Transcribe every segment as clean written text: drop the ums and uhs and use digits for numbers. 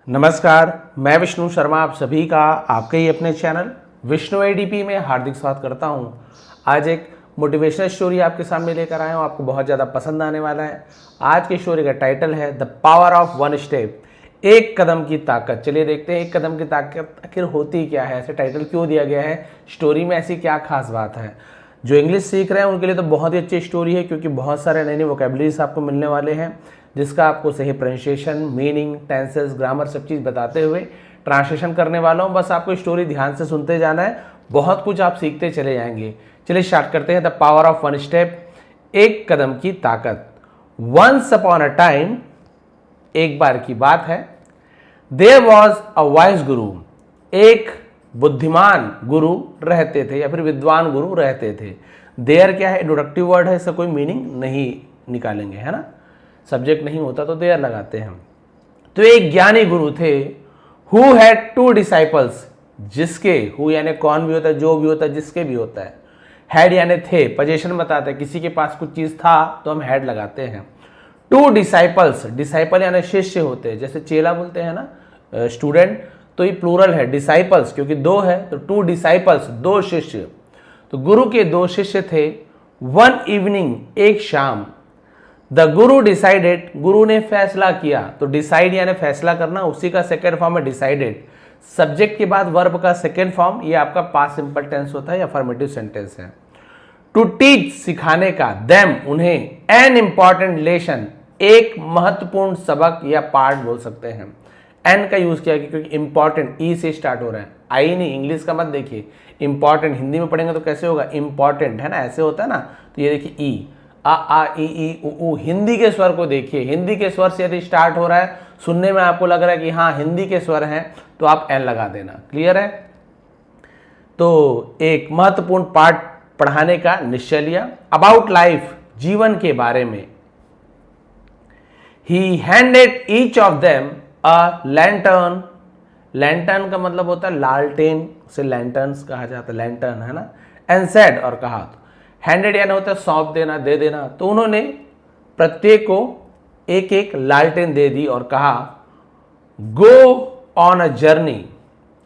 नमस्कार, मैं विष्णु शर्मा आप सभी का आपके ही अपने चैनल विष्णु एडीपी में हार्दिक स्वागत करता हूं। आज एक मोटिवेशनल स्टोरी आपके सामने लेकर आया हूं, आपको बहुत ज़्यादा पसंद आने वाला है। आज की स्टोरी का टाइटल है the power of one step, एक कदम की ताकत। चलिए देखते हैं एक कदम की ताकत आखिर होती क्या है, ऐसे टाइटल क्यों दिया गया है, स्टोरी में ऐसी क्या खास बात है। जो इंग्लिश सीख रहे हैं उनके लिए तो बहुत ही अच्छी स्टोरी है, क्योंकि बहुत सारे नए नए वोकेबलरीज आपको मिलने वाले हैं, जिसका आपको सही प्रोनाउंसिएशन, मीनिंग, टेंसेस, ग्रामर सब चीज़ बताते हुए ट्रांसलेशन करने वाला हूँ। बस आपको स्टोरी ध्यान से सुनते जाना है, बहुत कुछ आप सीखते चले जाएंगे। चलिए स्टार्ट करते हैं। The power of one step, एक कदम की ताकत। वंस अपॉन अ टाइम, एक बार की बात है, देयर वॉज अ वाइज गुरु, एक बुद्धिमान गुरु रहते थे या फिर विद्वान गुरु रहते थे। देयर क्या है, इंट्रोडक्टिव वर्ड है, इसका कोई मीनिंग नहीं निकालेंगे, है ना, सब्जेक्ट नहीं होता तो देयर लगाते हैं। तो एक ज्ञानी गुरु थे, हु हैड टू डिसाइपल्स, जिसके, हु यानी कौन भी होता है, जो भी होता है, जिसके भी होता है। हैड यानी थे, पोजीशन बताते हैं, किसी के पास कुछ चीज था तो हम हैड लगाते हैं। टू डिसाइपल्स, डिसाइपल यानी शिष्य होते हैं, जैसे चेला बोलते हैं ना स्टूडेंट, तो ये प्लूरल है डिसाइपल्स, क्योंकि दो है तो टू डिसाइपल्स, दो शिष्य। तो गुरु के दो शिष्य थे। वन इवनिंग, एक शाम, द गुरु डिसाइडेड, गुरु ने फैसला किया। तो डिसाइड यानी फैसला करना, उसी का सेकेंड फॉर्म है डिसाइडेड। सब्जेक्ट के बाद वर्ब का सेकेंड फॉर्म, ये आपका पास्ट सिंपल टेंस होता है या अफर्मेटिव सेंटेंस है। टू टीच, सिखाने का, देम, उन्हें, एन इंपॉर्टेंट लेसन, एक महत्वपूर्ण सबक या पाठ बोल सकते हैं। एन का यूज किया क्योंकि इंपॉर्टेंट ई से स्टार्ट हो रहा है, आई नहीं, इंग्लिश का मत देखिए। इंपॉर्टेंट हिंदी में पढ़ेंगे तो कैसे होगा, इंपॉर्टेंट है ना, ऐसे होता है ना। तो ये देखिए ई, आ ई उ, हिंदी के स्वर को देखिए, हिंदी के स्वर से यदि स्टार्ट हो रहा है, सुनने में आपको लग रहा है कि हाँ हिंदी के स्वर हैं, तो आप एन लगा देना। क्लियर है। तो एक महत्वपूर्ण पाठ पढ़ाने का निश्चय लिया। अबाउट लाइफ, जीवन के बारे में। ही handed each of them a lantern, lantern का मतलब होता है लालटेन, से लैंटर्न्स कहा जाता है, लैंटर्न है ना। एंड सेड, और कहा, हैंडेड यानी होता है सौंप देना, दे देना। तो उन्होंने प्रत्येक को एक एक लालटेन दे दी और कहा, गो ऑन अ जर्नी,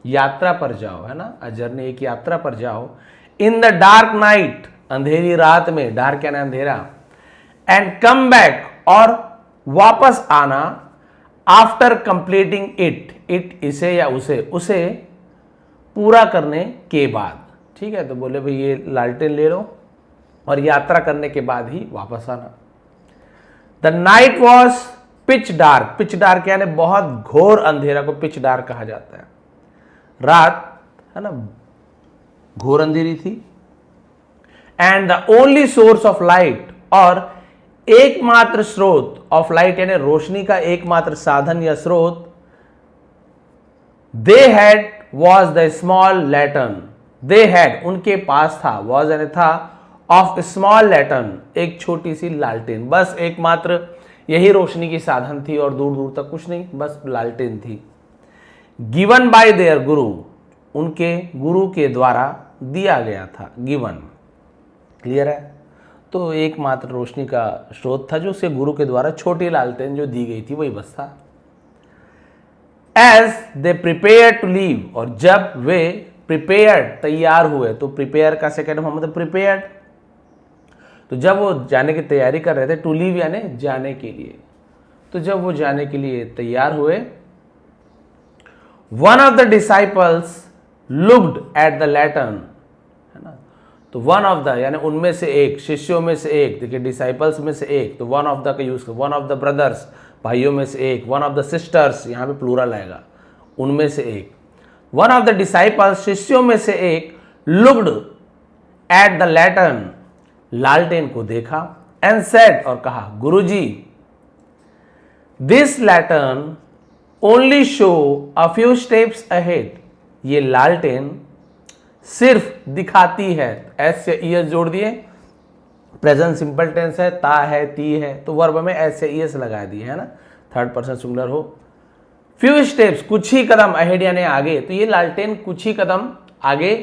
यात्रा पर जाओ, है ना, अ जर्नी, एक यात्रा पर जाओ। इन द डार्क नाइट, अंधेरी रात में, डार्क यानी अंधेरा। एंड कम बैक, और वापस आना, आफ्टर कंप्लीटिंग इट, इट इसे या उसे पूरा करने के बाद। ठीक है, तो बोले भाई ये लालटेन ले लो और यात्रा करने के बाद ही वापस आना। The night was pitch dark, pitch dark यानी बहुत घोर अंधेरा को पिच डार्क कहा जाता है। रात है ना, घोर अंधेरी थी। And the only source of light, और एकमात्र स्रोत ऑफ लाइट यानी रोशनी का एकमात्र साधन या स्रोत, they had was the small lantern, they had उनके पास था, वॉज यानी था, ऑफ स्मॉल लैटर्न एक छोटी सी लालटेन, बस एकमात्र यही रोशनी की साधन थी और दूर दूर तक कुछ नहीं, बस लालटेन थी। गिवन बाय देयर गुरु, उनके गुरु के द्वारा दिया गया था, गिवन। क्लियर है। तो एकमात्र रोशनी का स्रोत था जो उसके गुरु के द्वारा छोटी लालटेन जो दी गई थी वही बस था। As they prepare to leave, और जब वे प्रिपेयर्ड तैयार हुए, तो प्रिपेयर का सेकेंड फॉर्म मतलब प्रिपेयर्ड। तो जब वो जाने की तैयारी कर रहे थे, टू लीव यानी जाने के लिए, तो जब वो जाने के लिए तैयार हुए, one of the disciples looked at the lantern, है ना। तो वन ऑफ द यानी उनमें से एक, शिष्यों में से एक, देखिए डिसाइपल्स में से एक, तो वन ऑफ द का यूज कर, वन ऑफ द ब्रदर्स, भाइयों में से एक, वन ऑफ द सिस्टर्स, यहां पे प्लूरल आएगा, उनमें से एक। वन ऑफ द डिसाइपल्स, शिष्यों में से एक, लुक्ड एट द लैटर्न, लालटेन को देखा। एंड सेड, और कहा, Guruji, this lantern only show a few steps ahead, ये लालटेन सिर्फ दिखाती है, एस से ईएस जोड़ दिए, प्रेजेंट सिंपल टेंस है, ता है, ती है, तो वर्ब में एस से ईएस लगा दिए, है ना, थर्ड पर्सन सिंगुलर हो। फ्यू स्टेप्स, कुछ ही कदम, अहेड यानी आगे, तो ये लालटेन कुछ ही कदम आगे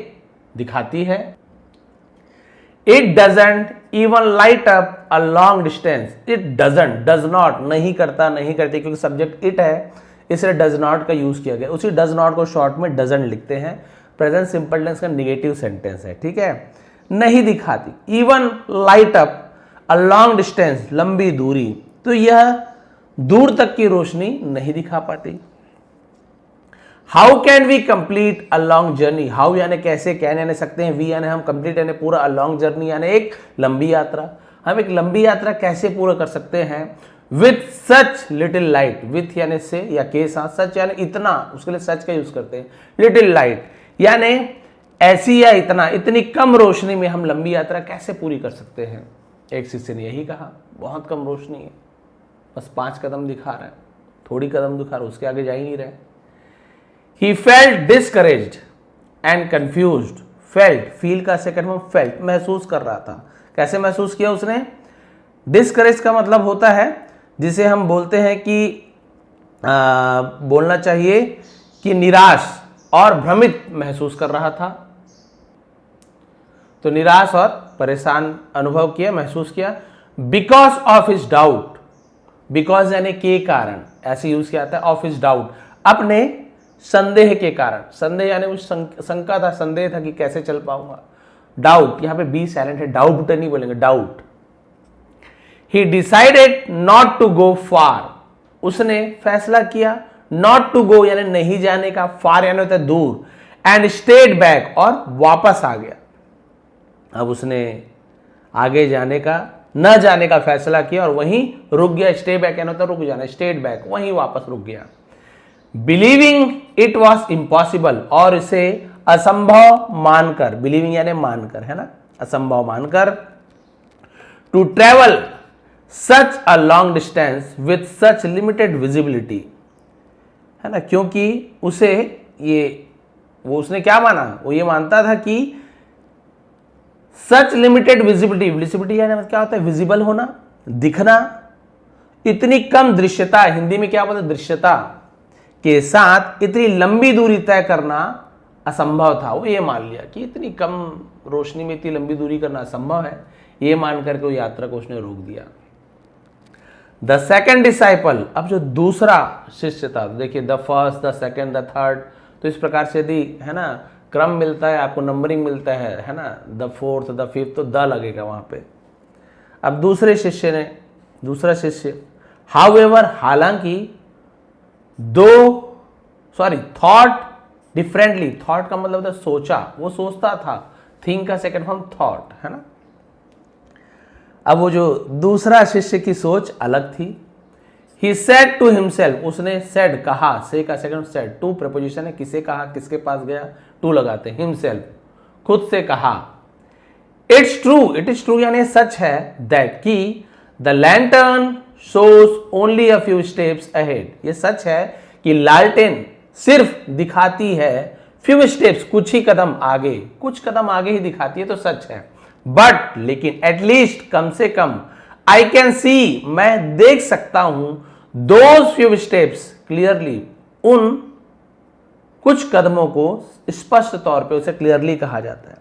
दिखाती है। It doesn't even light up a long distance, it doesn't, does not, नहीं करता, नहीं करती, क्योंकि सब्जेक्ट इट है, इसलिए डज नॉट का यूज किया गया। उसी डज नॉट को शॉर्ट में डजंट लिखते हैं। प्रेजेंट सिंपल टेंस का निगेटिव सेंटेंस है, ठीक है। नहीं दिखाती, इवन लाइट अप अ लॉन्ग डिस्टेंस, लंबी दूरी, तो यह दूर तक की रोशनी नहीं दिखा पाती। How can we complete a long journey, how यानी कैसे, कैन यानी सकते हैं, वी यानी हम, कंप्लीट यानी पूरा, अ लॉन्ग जर्नी यानी एक लंबी यात्रा। हम एक लंबी यात्रा कैसे पूरा कर सकते हैं with such little light, with यानी से या के साथ, सच यानी इतना, उसके लिए सच का यूज करते हैं। लिटिल लाइट यानी ऐसी या इतना, इतनी कम रोशनी में हम लंबी यात्रा कैसे पूरी कर सकते हैं। एक शिष्य ने यही कहा, बहुत कम रोशनी है, बस 5 कदम दिखा रहा है, थोड़ी कदम दिखा रहा है, उसके आगे जा ही नहीं रहे। He felt discouraged and confused. Felt, feel का सेकंड में felt, महसूस कर रहा था। कैसे महसूस किया उसने? डिस्करेज का मतलब होता है जिसे हम बोलते हैं कि बोलना चाहिए कि निराश और भ्रमित महसूस कर रहा था। तो निराश और परेशान अनुभव किया, महसूस किया। Because of his doubt, because यानी के कारण, ऐसे यूज किया जाता है, ऑफ हिज डाउट, अपने संदेह के कारण। संदेह यानी उस शंका था, संदेह था कि कैसे चल पाऊंगा। डाउट, यहां पे बी साइलेंट है, डाउट नहीं बोलेंगे, doubt. He decided not to go far, उसने फैसला किया नॉट टू गो यानी नहीं जाने का, फार यानी होता है दूर, एंड स्टेड बैक और वापस आ गया। अब उसने आगे जाने का, न जाने का फैसला किया और वहीं रुक गया। स्टे बैक यानी होता है रुक जाना, स्टेड बैक, वहीं वापस रुक गया। बिलीविंग इट वॉज इम्पॉसिबल, और इसे असंभव मानकर, बिलीविंग यानी मानकर, है ना, असंभव मानकर, to travel such a long distance with such limited visibility, है ना, क्योंकि उसे वो उसने क्या माना, वो ये मानता था कि सच लिमिटेड विजिबिलिटी, विजिबिलिटी यानी क्या होता है, विजिबल होना, दिखना, इतनी कम दृश्यता, हिंदी में क्या बोलते हैं, दृश्यता के साथ इतनी लंबी दूरी तय करना असंभव था। वो ये मान लिया कि इतनी कम रोशनी में इतनी लंबी दूरी करना असंभव है, ये मान करके वो यात्रा को उसने रोक दिया। द सेकेंड डिसाइपल, अब जो दूसरा शिष्य था, देखिए the first, the second, the third, तो इस प्रकार से यदि, है ना, क्रम मिलता है, आपको नंबरिंग मिलता है ना, द फोर्थ, द फिफ्थ, तो द लगेगा वहां पे। अब दूसरे शिष्य ने, दूसरा शिष्य, हाउएवर, हालांकि, थॉट डिफरेंटली, थॉट का मतलब होता है सोचा, वो सोचता था, थिंक का सेकंड फॉर्म थॉट, है ना। अब वो जो दूसरा शिष्य की सोच अलग थी। ही सेड टू हिमसेल्फ, उसने सेड कहा, से का सेकंड सेड, टू प्रपोजिशन है, किसे कहा, किसके पास गया, टू लगाते, हिमसेल्फ, खुद से कहा। It's true, it is true यानी सच है, दैट कि the lantern shows only a few steps ahead, ये सच है कि लालटेन सिर्फ दिखाती है फ्यू स्टेप्स, कुछ ही कदम आगे, कुछ कदम आगे ही दिखाती है, तो सच है। बट लेकिन एटलीस्ट, कम से कम, आई कैन सी, मैं देख सकता हूं, दोज फ्यू स्टेप्स क्लियरली, उन कुछ कदमों को स्पष्ट तौर पे, उसे क्लियरली कहा जाता है,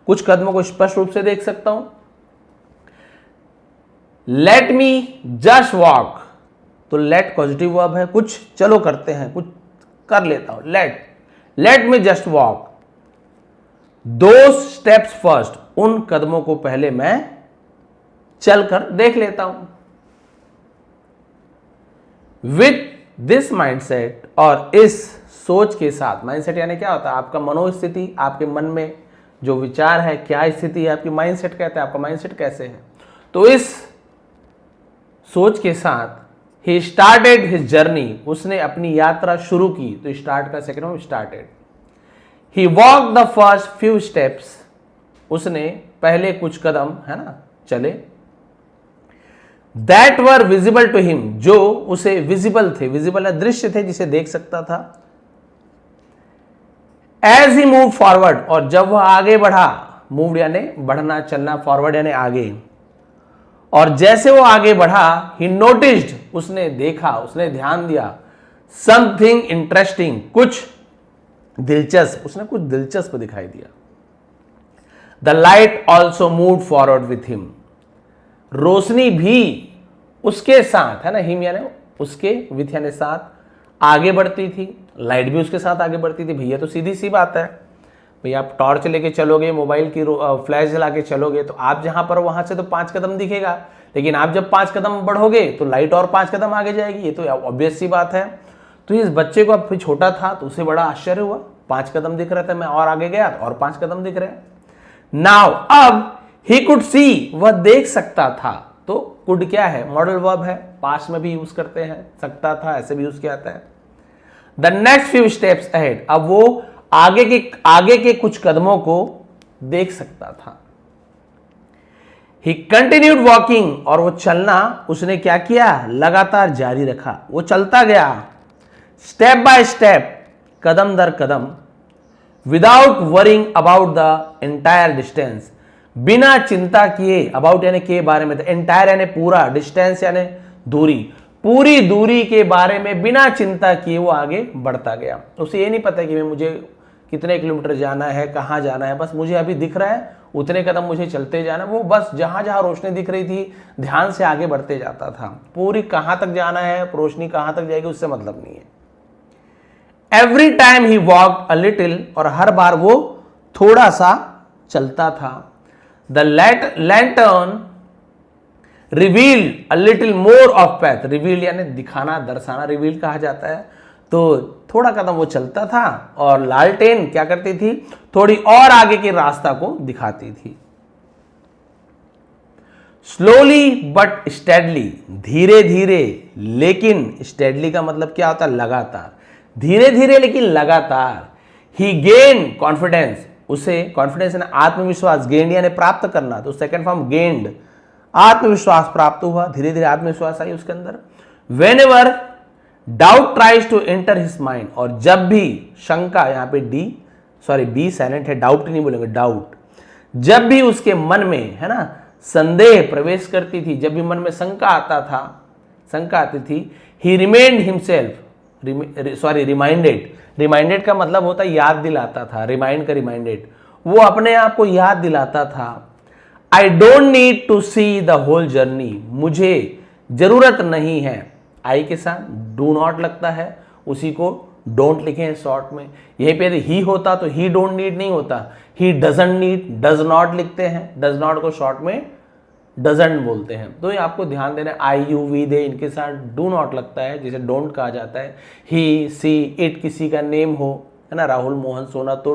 कुछ कदमों को स्पष्ट रूप से देख सकता हूं। लेट मी जस्ट वॉक, तो लेट पॉजिटिव वर्ब है, कुछ चलो करते हैं, कुछ कर लेता हूं, लेट मी जस्ट वॉक दो स्टेप्स फर्स्ट, उन कदमों को पहले मैं चलकर देख लेता हूं। विथ दिस माइंडसेट, और इस सोच के साथ, माइंडसेट यानी क्या होता है, आपका मनोस्थिति, आपके मन में जो विचार है, क्या स्थिति है आपकी, माइंडसेट कहते हैं, आपका माइंडसेट कैसे है, तो इस सोच के साथ ही स्टार्टेड हिज जर्नी, उसने अपनी यात्रा शुरू की, तो स्टार्ट का second form started. He walk the first few steps, उसने पहले कुछ कदम, है ना, चले, that were visible to him, जो उसे विजिबल थे, विजिबल दृश्य थे, जिसे देख सकता था। एज ही मूव फॉरवर्ड, और जब वह आगे बढ़ा, मूव यानी बढ़ना, चलना, फॉरवर्ड यानी आगे, और जैसे वो आगे बढ़ा, ही नोटिस्ड, उसने देखा, उसने ध्यान दिया, समथिंग इंटरेस्टिंग, कुछ दिलचस्प, उसने कुछ दिलचस्प दिखाई दिया। The light also move forward with him, रोशनी भी उसके साथ, है ना, हिम यानी उसके, विथ यानी साथ, आगे बढ़ती थी, लाइट भी उसके साथ आगे बढ़ती थी। भैया तो सीधी सी बात है, भैया आप टॉर्च लेके चलोगे, मोबाइल की फ्लैश जला के चलोगे तो आप जहां पर वहां से तो 5 कदम दिखेगा, लेकिन आप जब 5 कदम बढ़ोगे तो लाइट और 5 कदम आगे जाएगी। ये तो ऑब्वियस सी बात है। तो इस बच्चे को अब छोटा था तो उसे बड़ा आश्चर्य हुआ, 5 कदम दिख रहे थे, मैं और आगे गया और 5 कदम दिख रहे हैं। नाउ अब ही कुड सी, वह देख सकता था। तो कुड क्या है, मॉडल वर्ब है, पास्ट में भी यूज करते हैं, सकता था ऐसे भी यूज किया जाता है। The next few steps ahead, अब वो आगे के कुछ कदमों को देख सकता था। ही कंटिन्यूड वॉकिंग, और वो चलना उसने क्या किया, लगातार जारी रखा, वो चलता गया स्टेप बाय स्टेप, कदम दर कदम, without worrying about the entire distance, बिना चिंता किए, अबाउट यानी के बारे में, एंटायर यानी पूरा, डिस्टेंस यानी दूरी, पूरी दूरी के बारे में बिना चिंता किए वो आगे बढ़ता गया। उसे ये नहीं पता कि मुझे कितने किलोमीटर जाना है, कहाँ जाना है, बस मुझे अभी दिख रहा है उतने कदम मुझे चलते जाना। वो बस जहां जहां रोशनी दिख रही थी ध्यान से आगे बढ़ते जाता था। पूरी कहां तक जाना है, रोशनी कहां तक जाएगी, उससे मतलब नहीं है। Every time he walk a little, और हर बार वो थोड़ा सा चलता था। The lantern reveal a little more of path, reveal यानी दिखाना, दर्शाना, रिवील कहा जाता है। तो थोड़ा कदम वो चलता था और लालटेन क्या करती थी, थोड़ी और आगे के रास्ता को दिखाती थी। स्लोली बट स्टेडली, धीरे धीरे लेकिन, स्टेडली का मतलब क्या होता है, लगातार, धीरे धीरे लेकिन लगातार। ही गेन कॉन्फिडेंस, उसे कॉन्फिडेंस यानी आत्मविश्वास, गेंड यानी प्राप्त करना, तो सेकंड फॉर्म गेंड, आत्मविश्वास प्राप्त हुआ, धीरे धीरे आत्मविश्वास आई उसके अंदर। Whenever doubt tries to enter his mind, और जब भी शंका, यहां पे बी साइलेंट है, डाउट नहीं बोलेंगे, डाउट, जब भी उसके मन में है ना संदेह प्रवेश करती थी, जब भी मन में शंका आती थी, ही रिमेंड हिमसेल्फ, रिमाइंडेड का मतलब होता है याद दिलाता था, रिमाइंड का रिमाइंडेड, वो अपने आप को याद दिलाता था। I don't need to see the whole journey, मुझे जरूरत नहीं है, आई के साथ डू नॉट लगता है, उसी को डोंट लिखे हैं शॉर्ट में। यहीं पे यदि ही होता तो ही डोंट नीड नहीं होता, he doesn't need, does not लिखते हैं, डज नॉट को शॉर्ट में डजंट बोलते हैं। तो ये आपको ध्यान देना है, आई यू वी दे इनके साथ डू नॉट लगता है, जिसे डोंट कहा जाता है। ही सी इट किसी का नेम हो, है ना, राहुल मोहन सोना, तो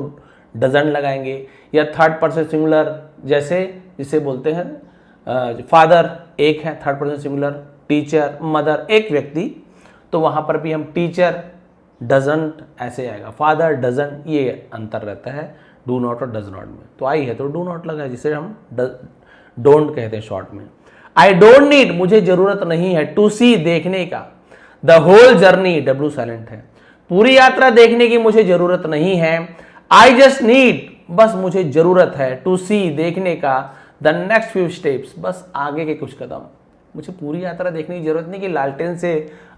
डजंट लगाएंगे। या थर्ड पर्सन सिंगुलर, जैसे जिसे बोलते हैं फादर एक है third person singular, teacher, mother एक व्यक्ति, तो वहां पर भी हम टीचर डजंट ऐसे आएगा, फादर डजंट, ये अंतर रहता है डू नॉट और डज नॉट में। तो आई है तो डू नॉट लगा है, जिसे हम डोंट कहते हैं शॉर्ट में। आई डोंट नीड, मुझे जरूरत नहीं है, टू सी देखने का, the whole journey, W silent है, पूरी यात्रा देखने की मुझे जरूरत नहीं है। आई जस्ट नीड, बस मुझे जरूरत है, टू सी देखने का, द नेक्स्ट फ्यू स्टेप्स, बस आगे के कुछ कदम, मुझे पूरी यात्रा देखने की जरूरत नहीं कि लालटेन से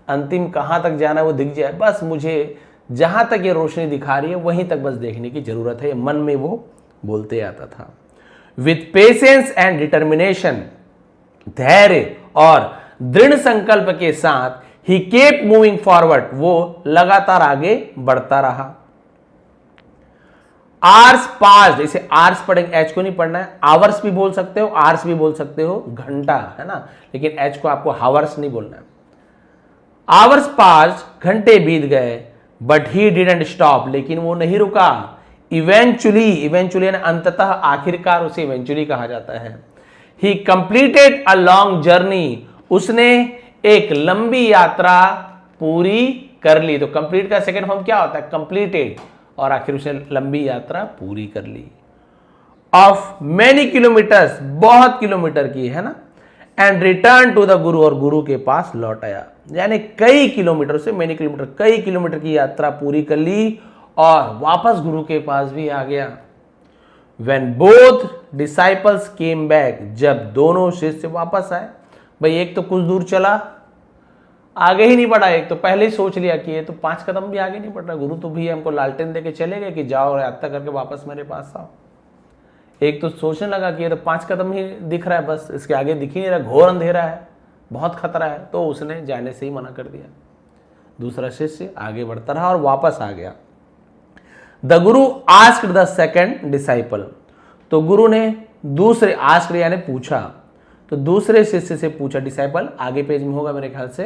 अंतिम कहां तक जाना है वो दिख जाए, बस मुझे जहां तक ये रोशनी दिखा रही है वहीं तक बस देखने की जरूरत है, मन में वो बोलते आता था। विथ पेशेंस एंड डिटर्मिनेशन, धैर्य और दृढ़ संकल्प के साथ, ही केप मूविंग फॉरवर्ड, वो लगातार आगे बढ़ता रहा। आवर्स पास्ड, इसे आवर्स पढ़ेंगे, एच को नहीं पढ़ना है, आवर्स भी बोल सकते हो, आवर्स भी बोल सकते हो, घंटा है ना, लेकिन एच को आपको हावर्स नहीं बोलना है। आवर्स पास्ड, घंटे बीत गए, बट ही डिडंट स्टॉप, लेकिन वो नहीं रुका। इवेंचुअली अंततः, आखिरकार उसे इवेंचुअली कहा जाता है। ही कंप्लीटेड अ लॉन्ग जर्नी, उसने एक लंबी यात्रा पूरी कर ली। तो कंप्लीट का सेकंड फॉर्म क्या होता है, कंप्लीटेड, और आखिर उसने लंबी यात्रा पूरी कर ली। ऑफ मेनी किलोमीटर्स, बहुत किलोमीटर की है ना, एंड रिटर्न टू द गुरु, और गुरु के पास लौट आया। यानी कई किलोमीटर से, मेनी किलोमीटर, कई किलोमीटर की यात्रा पूरी कर ली और वापस गुरु के पास भी आ गया। When both disciples came back, जब दोनों शिष्य वापस आए, भाई एक तो कुछ दूर चला, आगे ही नहीं बढ़ा, एक तो पहले ही सोच लिया कि ये तो 5 कदम भी आगे नहीं बढ़ रहा, गुरु तो भी हमको लालटेन देके चले गए कि जाओ यात्रा करके वापस मेरे पास आओ। एक तो सोचने लगा कि ये तो 5 कदम ही दिख रहा है, बस इसके आगे दिख ही नहीं रहा, घोर अंधेरा है, बहुत खतरा है, तो उसने जाने से ही मना कर दिया। दूसरा शिष्य आगे बढ़ता रहा और वापस आ गया। The Guru asked the second disciple, तो गुरु ने दूसरे, आस्क्ड यानी पूछा, तो दूसरे शिष्य से पूछा, डिसाइपल आगे पेज में होगा मेरे ख्याल से,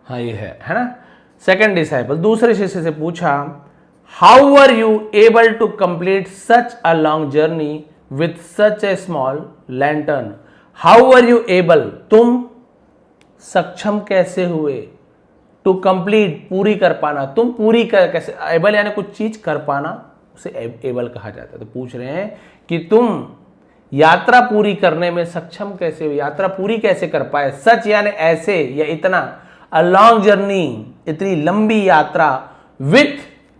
हाँ ये है ना, सेकंड डिसाइपल दूसरे शिष्य से पूछा, how are you able to complete such a long journey with such a small lantern. How are you able, तुम सक्षम कैसे हुए, टू कंप्लीट पूरी कर पाना, तुम पूरी कर कैसे, एबल यानी कुछ चीज कर पाना, उसे एबल कहा जाता है। तो पूछ रहे हैं कि तुम यात्रा पूरी करने में सक्षम कैसे हो, यात्रा पूरी कैसे कर पाए। सच यानी ऐसे या इतना, अ लॉन्ग जर्नी इतनी लंबी यात्रा,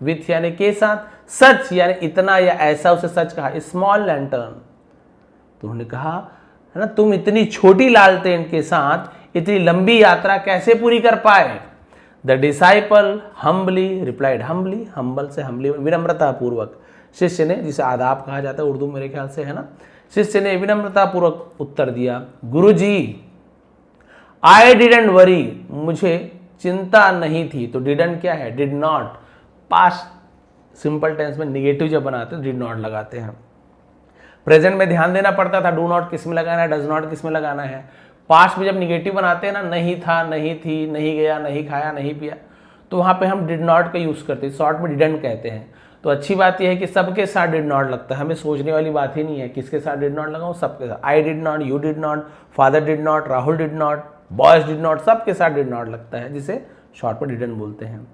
विथ यानी के साथ, सच यानी इतना या ऐसा, उसे सच कहा। स्मॉल लैंटर्न, तो उन्होंने कहा है ना, तुम इतनी छोटी लालटेन के साथ इतनी लंबी यात्रा कैसे पूरी कर पाए। The disciple humbly replied, humbly, humble से हम्बली, विनम्रता पूर्वक, शिष्य ने, जिसे आदाब कहा जाता है उर्दू मेरे ख्याल से, है ना, शिष्य ने विनम्रता पूर्वक उत्तर दिया, गुरुजी आई डिडंट वरी, मुझे चिंता नहीं थी। तो डिडंट क्या है, did not, past simple tense में निगेटिव जब बनाते हैं डिड नॉट लगाते हैं। प्रेजेंट में ध्यान देना पड़ता था, डू नॉट किस में लगाना है, डज नॉट किस में लगाना है। पास्ट में जब निगेटिव बनाते हैं ना, नहीं था, नहीं थी, नहीं गया, नहीं खाया, नहीं पिया, तो वहां पे हम डिड नॉट का यूज करते हैं, शॉर्ट में डिडंट कहते हैं। तो अच्छी बात यह है कि सबके साथ डिड नॉट लगता है, हमें सोचने वाली बात ही नहीं है किसके साथ डिड नॉट लगाऊं, सबके साथ। I did not, you did not, father did not, Rahul did not, boys did not, सबके साथ डिड नॉट लगता है, जिसे शॉर्ट में डिडंट बोलते हैं।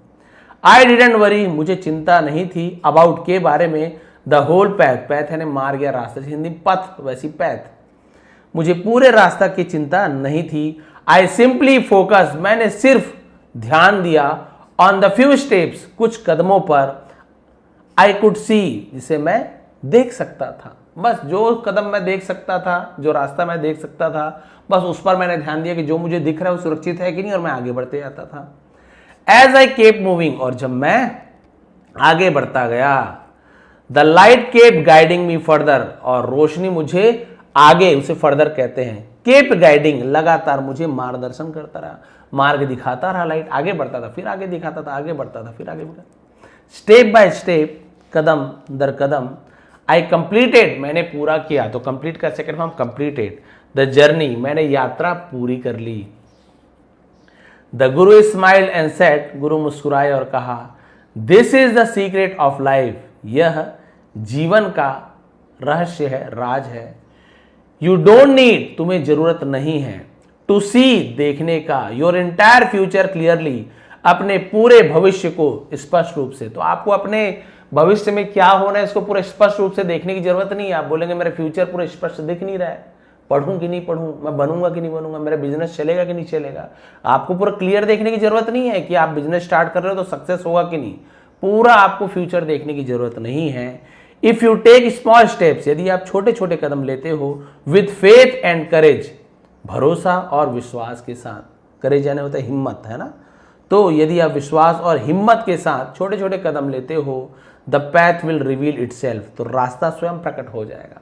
आई डिडंट वरी, मुझे चिंता नहीं थी, अबाउट के बारे में, द होल पैथ, पैथ यानी मार्ग या रास्ता, हिंदी पथ वैसी पैथ, मुझे पूरे रास्ता की चिंता नहीं थी। आई सिंपली फोकस, मैंने सिर्फ ध्यान दिया, ऑन द फ्यू स्टेप्स, कुछ कदमों पर, आई कुड सी, जिसे मैं देख सकता था, बस जो कदम मैं देख सकता था, जो रास्ता मैं देख सकता था, बस उस पर मैंने ध्यान दिया कि जो मुझे दिख रहा है वो सुरक्षित है कि नहीं, और मैं आगे बढ़ते जाता था। एज आई केप मूविंग, और जब मैं आगे बढ़ता गया, the light kept guiding me further, और रोशनी मुझे आगे, उसे फर्दर कहते हैं, केप गाइडिंग, लगातार मुझे मार्गदर्शन करता रहा, मार्ग दिखाता रहा, लाइट आगे बढ़ता था, फिर आगे दिखाता था, आगे बढ़ता था, फिर आगे बढ़ता, स्टेप बाय स्टेप, कदम दर कदम। आई कंप्लीटेड, मैंने पूरा किया, तो कंप्लीट का second form completed, the journey, मैंने यात्रा पूरी कर ली। The guru smiled and said, गुरु मुस्कुराए और कहा, this is the secret of life, यह जीवन का रहस्य है, राज है। यू डोंट नीड, तुम्हें जरूरत नहीं है, टू सी, देखने का, योर एंटायर फ्यूचर क्लियरली, अपने पूरे भविष्य को स्पष्ट रूप से। तो आपको अपने भविष्य में क्या होना है इसको पूरे स्पष्ट रूप से देखने की जरूरत नहीं है। आप बोलेंगे मेरा फ्यूचर पूरा स्पष्ट दिख नहीं रहा है, पढ़ूं कि नहीं पढ़ूं, मैं बनूंगा कि नहीं बनूंगा, मेरा बिजनेस चलेगा कि नहीं चलेगा, आपको पूरा क्लियर देखने की जरूरत नहीं है कि आप बिजनेस स्टार्ट कर रहे हो तो सक्सेस होगा कि नहीं, पूरा आपको फ्यूचर देखने की जरूरत नहीं है। If you take small steps, यदि आप छोटे छोटे कदम लेते हो, विथ फेथ एंड करेज, भरोसा और विश्वास के साथ, करेज यानी होता है हिम्मत, है ना, तो यदि आप विश्वास और हिम्मत के साथ छोटे छोटे कदम लेते हो, the path will reveal itself, तो रास्ता स्वयं प्रकट हो जाएगा।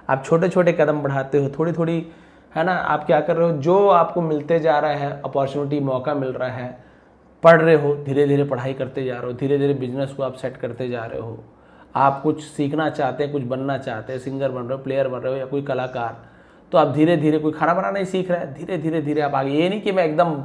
आप छोटे छोटे कदम बढ़ाते हो, थोड़ी थोड़ी, है ना, आप क्या कर रहे हो, जो आपको मिलते जा रहा है अपॉर्चुनिटी, मौका मिल रहा है, पढ़ रहे हो, धीरे धीरे पढ़ाई करते जा रहे हो, धीरे धीरे बिजनेस को आप सेट करते जा रहे हो, आप कुछ सीखना चाहते हैं, कुछ बनना चाहते हैं, सिंगर बन रहे हो, प्लेयर बन रहे हो या कोई कलाकार, तो आप धीरे धीरे, कोई खाना बनाना ही सीख रहा है, धीरे धीरे धीरे आप आगे, ये नहीं कि मैं एकदम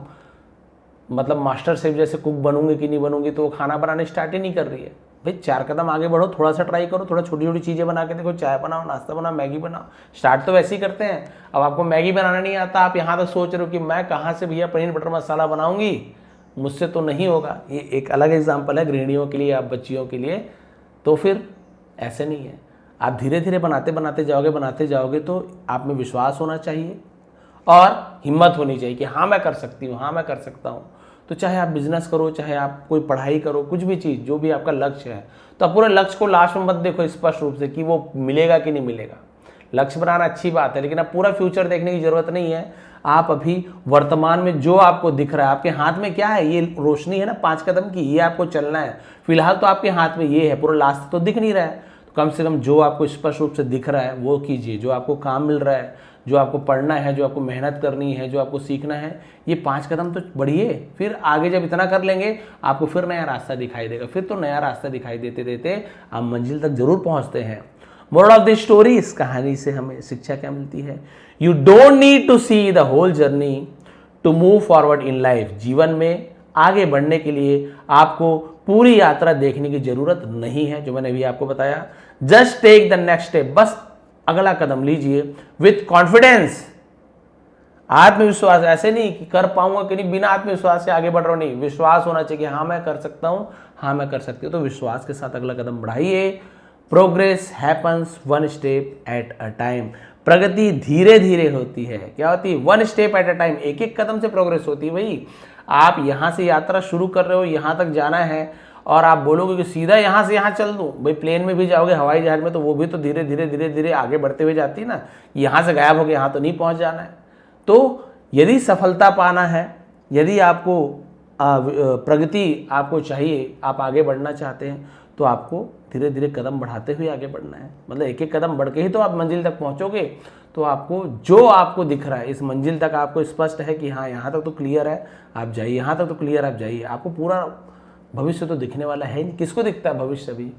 मतलब मास्टर शेफ जैसे कुक बनूंगी कि नहीं बनूंगी तो वो खाना बनाने स्टार्ट ही नहीं कर रही है। भाई 4 कदम आगे बढ़ो, थोड़ा सा ट्राई करो, थोड़ा छोटी छोटी चीज़ें बना के देखो, चाय बनाओ, नाश्ता बनाओ, मैगी बनाओ, स्टार्ट तो वैसे ही करते हैं। अब आपको मैगी बनाना नहीं आता, आप यहाँ तक सोच रहे हो कि मैं कहाँ से भैया पनीर बटर मसाला बनाऊंगी, मुझसे तो नहीं होगा। ये एक अलग एग्जाम्पल है गृहिणियों के लिए, आप बच्चियों के लिए, तो फिर ऐसे नहीं है। आप धीरे धीरे बनाते जाओगे तो आप में विश्वास होना चाहिए और हिम्मत होनी चाहिए कि हाँ मैं कर सकती हूँ, हाँ मैं कर सकता हूँ। तो चाहे आप बिजनेस करो, चाहे आप कोई पढ़ाई करो, कुछ भी चीज़, जो भी आपका लक्ष्य है, तो आप पूरे लक्ष्य को लास्ट में मत देखो स्पष्ट रूप से कि वो मिलेगा कि नहीं मिलेगा। लक्ष्य बनाना अच्छी बात है, लेकिन आप पूरा फ्यूचर देखने की जरूरत नहीं है। आप अभी वर्तमान में जो आपको दिख रहा है, आपके हाथ में क्या है, ये रोशनी है ना 5 कदम की, ये आपको चलना है। फिलहाल तो आपके हाथ में ये है, पूरा लास्ट तो दिख नहीं रहा है। तो कम से कम जो आपको स्पष्ट रूप से दिख रहा है वो कीजिए। जो आपको काम मिल रहा है, जो आपको पढ़ना है, जो आपको मेहनत करनी है, जो आपको सीखना है, ये 5 कदम तो बढ़िए। फिर आगे जब इतना कर लेंगे आपको फिर नया रास्ता दिखाई देगा, फिर तो नया रास्ता दिखाई देते देते आप मंजिल तक जरूर पहुंचते हैं। मोरल ऑफ द स्टोरी, इस कहानी से हमें शिक्षा क्या मिलती है? You don't need to see the whole journey to move forward in life. जीवन में आगे बढ़ने के लिए आपको पूरी यात्रा देखने की जरूरत नहीं है, जो मैंने अभी आपको बताया। Just take the next step, बस अगला कदम लीजिए विथ कॉन्फिडेंस, आत्मविश्वास। ऐसे नहीं कि कर पाऊंगा कि नहीं, बिना आत्मविश्वास से आगे बढ़ रहा हूं, नहीं, विश्वास होना चाहिए कि हाँ मैं कर सकता हूं, हाँ मैं कर सकती हूँ। तो विश्वास के साथ अगला कदम बढ़ाइए। Progress happens one step at a time. प्रगति धीरे धीरे होती है। क्या होती है? One step at a time, एक एक कदम से प्रोग्रेस होती है। भाई आप यहां से यात्रा शुरू कर रहे हो, यहां तक जाना है, और आप बोलोगे कि सीधा यहां से यहां चल दूं, भाई प्लेन में भी जाओगे, हवाई जहाज में, तो वो भी तो धीरे धीरे धीरे धीरे आगे बढ़ते हुए जाती है ना। यहां से गायब हो गए, यहां तो नहीं पहुंच जाना है। तो यदि सफलता पाना है, यदि आपको प्रगति आपको चाहिए, आप आगे बढ़ना चाहते हैं, तो आपको धीरे धीरे कदम बढ़ाते हुए आगे बढ़ना है। मतलब एक एक कदम बढ़ के ही तो आप मंजिल तक पहुंचोगे। तो आपको जो आपको दिख रहा है, इस मंजिल तक आपको स्पष्ट है कि हाँ यहाँ तक तो क्लियर है, आप जाइए, यहाँ तक तो क्लियर, आप जाइए। आपको पूरा भविष्य तो दिखने वाला है नहीं। किसको दिखता है भविष्य? अभी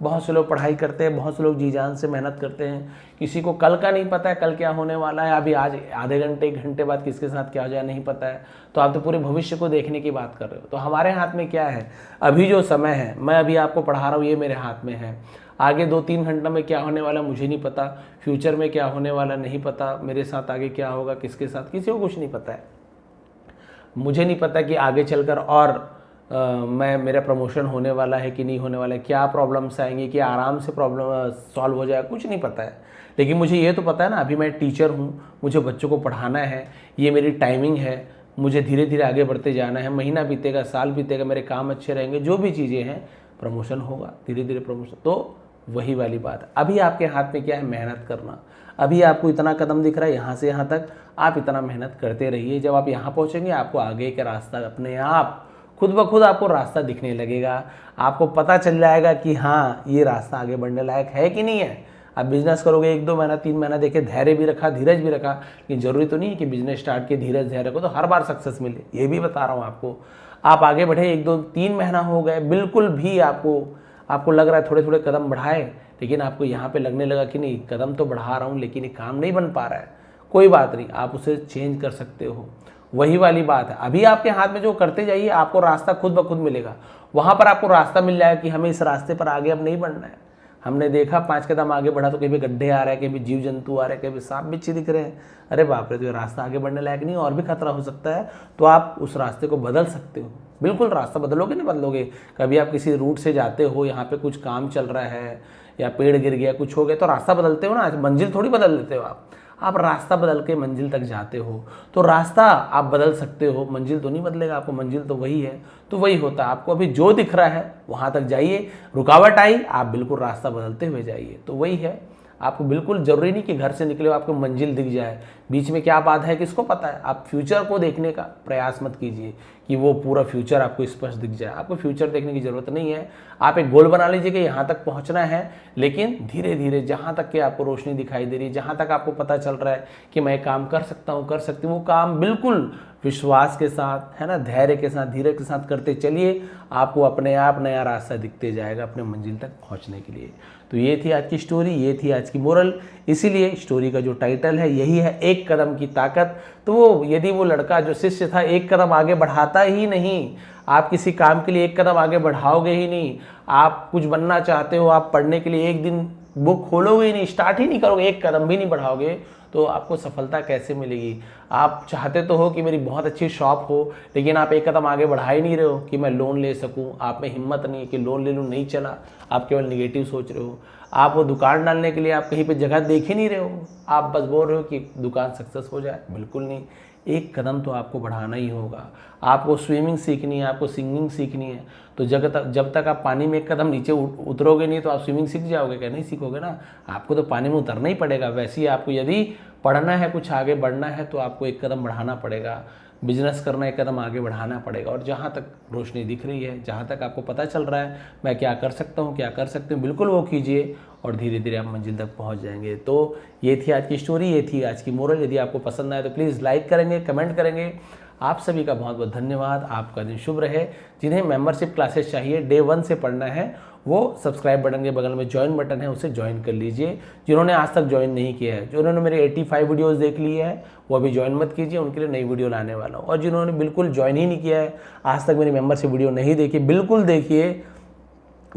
बहुत से लोग पढ़ाई करते हैं, बहुत से लोग जी जान से मेहनत करते हैं, किसी को कल का नहीं पता है, कल क्या होने वाला है, अभी आज आधे घंटे 1 घंटे बाद किसके साथ क्या हो जाए नहीं पता है। तो आप तो पूरे भविष्य को देखने की बात कर रहे हो। तो हमारे हाथ में क्या है? अभी जो समय है, मैं अभी आपको पढ़ा रहा हूँ, ये मेरे हाथ में है। आगे 2-3 घंटे में क्या होने वाला मुझे नहीं पता, फ्यूचर में क्या होने वाला नहीं पता, मेरे साथ आगे क्या होगा, किसके साथ, किसी को कुछ नहीं पता है। मुझे नहीं पता कि आगे चलकर और मेरा प्रमोशन होने वाला है कि नहीं होने वाला है, क्या प्रॉब्लम्स आएंगी, कि आराम से प्रॉब्लम सॉल्व हो जाएगा, कुछ नहीं पता है। लेकिन मुझे ये तो पता है ना, अभी मैं टीचर हूँ, मुझे बच्चों को पढ़ाना है, ये मेरी टाइमिंग है, मुझे धीरे धीरे आगे बढ़ते जाना है। महीना बीतेगा, साल बीतेगा, मेरे काम अच्छे रहेंगे, जो भी चीज़ें हैं, प्रमोशन होगा, धीरे धीरे प्रमोशन। तो वही वाली बात है। अभी आपके हाथ में क्या है? मेहनत करना। अभी आपको इतना कदम दिख रहा है, यहाँ से यहाँ तक, आप इतना मेहनत करते रहिए। जब आप यहाँ पहुँचेंगे, आपको आगे का रास्ता अपने आप खुद ब खुद आपको रास्ता दिखने लगेगा। आपको पता चल जाएगा कि हाँ ये रास्ता आगे बढ़ने लायक है कि नहीं है। आप बिजनेस करोगे, 1-2 महीना 3 महीना देखे, धैर्य भी रखा, धीरज भी रखा, लेकिन जरूरी तो नहीं है कि बिजनेस स्टार्ट के धीरज धैर्य रखो तो हर बार सक्सेस मिले। ये भी बता रहा हूँ आपको। आप आगे बढ़े, 1-2-3 महीना हो गए, बिल्कुल भी आपको लग रहा है थोड़े थोड़े कदम बढ़ाए, लेकिन आपको यहाँ पे लगने लगा कि नहीं, कदम तो बढ़ा रहा हूँ लेकिन ये काम नहीं बन पा रहा है, कोई बात नहीं, आप उसे चेंज कर सकते हो। वही वाली बात है। अभी आपके हाथ में जो करते जाइए, आपको रास्ता खुद ब खुद मिलेगा। वहां पर आपको रास्ता मिल जाएगा कि हमें इस रास्ते पर आगे अब नहीं बढ़ना है। हमने देखा 5 कदम आगे बढ़ा तो कहीं गड्ढे आ रहे हैं, कहीं जीव जंतु आ रहे हैं, कहीं सांप बिच्छी दिख रहे हैं। अरे बाप रे, तो ये रास्ता आगे बढ़ने लायक नहीं, और भी खतरा हो सकता है। तो आप उस रास्ते को बदल सकते हो। बिल्कुल रास्ता बदलोगे नहीं बदलोगे। कभी आप किसी रूट से जाते हो, यहाँ पे कुछ काम चल रहा है या पेड़ गिर गया, कुछ हो गया, तो रास्ता बदलते हो ना, मंजिल थोड़ी बदल देते हो आप रास्ता बदल के मंजिल तक जाते हो। तो रास्ता आप बदल सकते हो, मंजिल तो नहीं बदलेगा आपको, मंजिल तो वही है। तो वही होता है, आपको अभी जो दिख रहा है वहां तक जाइए, रुकावट आई आप बिल्कुल रास्ता बदलते हुए जाइए। तो वही है, आपको बिल्कुल जरूरी नहीं कि घर से निकले हो आपको मंजिल दिख जाए, बीच में क्या बात है किसको पता है। आप फ्यूचर को देखने का प्रयास मत कीजिए कि वो पूरा फ्यूचर आपको स्पष्ट दिख जाए। आपको फ्यूचर देखने की जरूरत नहीं है। आप एक गोल बना लीजिए कि यहाँ तक पहुँचना है, लेकिन धीरे धीरे जहाँ तक कि आपको रोशनी दिखाई दे रही है, जहाँ तक आपको पता चल रहा है कि मैं काम कर सकता हूँ, कर सकती हूँ, वो काम बिल्कुल विश्वास के साथ, है ना, धैर्य के साथ, धीरज के साथ करते चलिए। आपको अपने आप नया रास्ता दिखते जाएगा अपने मंजिल तक पहुँचने के लिए। तो ये थी आज की स्टोरी, ये थी आज की मोरल। इसीलिए स्टोरी का जो टाइटल है यही है, एक कदम की ताकत। तो वो यदि वो लड़का जो शिष्य था एक कदम आगे बढ़ाता ही नहीं, आप किसी काम के लिए एक कदम आगे बढ़ाओगे ही नहीं, आप कुछ बनना चाहते हो, आप पढ़ने के लिए एक दिन बुक खोलोगे ही नहीं, स्टार्ट ही नहीं करोगे, एक कदम भी नहीं बढ़ाओगे, तो आपको सफलता कैसे मिलेगी। आप चाहते तो हो कि मेरी बहुत अच्छी शॉप हो, लेकिन आप एक कदम आगे बढ़ा ही नहीं रहे हो कि मैं लोन ले सकूं। आप में हिम्मत नहीं है कि लोन ले लूं, नहीं चला, आप केवल निगेटिव सोच रहे हो। आप वो दुकान डालने के लिए आप कहीं पे जगह देख ही नहीं रहे हो, आप बस बोल रहे हो कि दुकान सक्सेस हो जाए। बिल्कुल नहीं, एक कदम तो आपको बढ़ाना ही होगा। आपको स्विमिंग सीखनी है, आपको सिंगिंग सीखनी है, तो जब तक आप पानी में एक कदम नीचे उतरोगे नहीं तो आप स्विमिंग सीख जाओगे क्या? नहीं सीखोगे ना, आपको तो पानी में उतरना ही पड़ेगा। वैसे ही आपको यदि पढ़ना है, कुछ आगे बढ़ना है, तो आपको एक कदम बढ़ाना पड़ेगा। बिजनेस करना, एक कदम आगे बढ़ाना पड़ेगा। और जहाँ तक रोशनी दिख रही है, जहाँ तक आपको पता चल रहा है मैं क्या कर सकता हूँ, क्या कर सकती हूँ, बिल्कुल वो कीजिए। और धीरे धीरे आप मंजिल तक पहुंच जाएंगे। तो ये थी आज की स्टोरी, ये थी आज की मोरल। यदि आपको पसंद आए तो प्लीज़ लाइक करेंगे, कमेंट करेंगे। आप सभी का बहुत बहुत धन्यवाद। आपका दिन शुभ रहे। जिन्हें मेंबरशिप क्लासेस चाहिए, डे 1 से पढ़ना है, वो सब्सक्राइब बटन के बगल में ज्वाइन बटन है, उसे ज्वाइन कर लीजिए। जिन्होंने आज तक ज्वाइन नहीं किया है, जिन्होंने मेरे 85 वीडियोस देख लिए हैं, वो अभी ज्वाइन मत कीजिए, उनके लिए नई वीडियो लाने वाला हूँ। और जिन्होंने बिल्कुल ज्वाइन ही नहीं किया है, आज तक मेरी मेंबरशिप वीडियो नहीं देखी, बिल्कुल देखिए।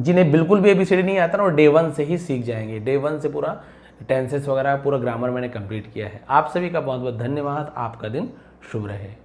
जिन्हें बिल्कुल भी ABCD नहीं आता ना, वो डे 1 से ही सीख जाएंगे। डे 1 से पूरा टेंसेस वगैरह पूरा ग्रामर मैंने कंप्लीट किया है। आप सभी का बहुत बहुत धन्यवाद। आपका दिन शुभ रहे।